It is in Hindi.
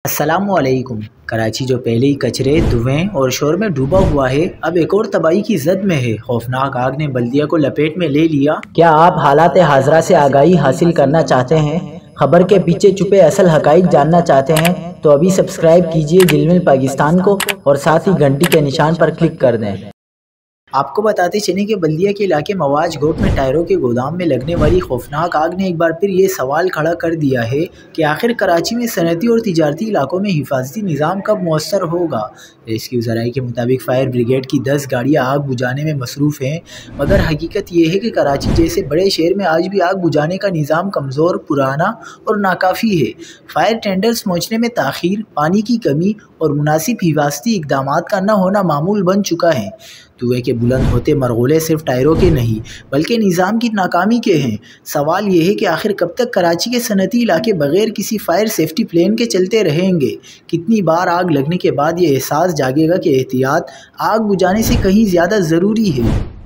अस्सलामुअलैकुम। कराची जो पहले ही कचरे, धुएं और शोर में डूबा हुआ है, अब एक और तबाही की जद में है। खौफनाक आग ने बल्दिया को लपेट में ले लिया। क्या आप हालात हाजरा से आगाही हासिल करना चाहते हैं? खबर के पीछे छुपे असल हकाइक जानना चाहते हैं? तो अभी सब्सक्राइब कीजिए जिलमिल पाकिस्तान को और साथ ही घंटी के निशान पर क्लिक कर दें। आपको बताते चलें कि बल्दिया के इलाके मवाज गोट में टायरों के गोदाम में लगने वाली खौफनाक आग ने एक बार फिर ये सवाल खड़ा कर दिया है कि आखिर कराची में सनती और तिजारती इलाकों में हिफाजती निज़ाम कब मौसर होगा। रेस्क्यू ज़राए के मुताबिक फ़ायर ब्रिगेड की 10 गाड़ियाँ आग बुझाने में मसरूफ़ हैं, मगर हकीकत ये है कि कराची जैसे बड़े शहर में आज भी आग बुझाने का निज़ाम कमज़ोर, पुराना और नाकाफ़ी है। फायर टेंडर्स पहुँचने में ताख़ीर, पानी की कमी और मुनासिब हिफाजती इक़दामात का न होना मामूल बन चुका है। धुएं के बुलंद होते मरगुले सिर्फ टायरों के नहीं बल्कि निज़ाम की नाकामी के हैं। सवाल ये है कि आखिर कब तक कराची के सनती इलाके बगैर किसी फायर सेफ्टी प्लान के चलते रहेंगे? कितनी बार आग लगने के बाद ये एहसास जागेगा कि एहतियात आग बुझाने से कहीं ज़्यादा ज़रूरी है।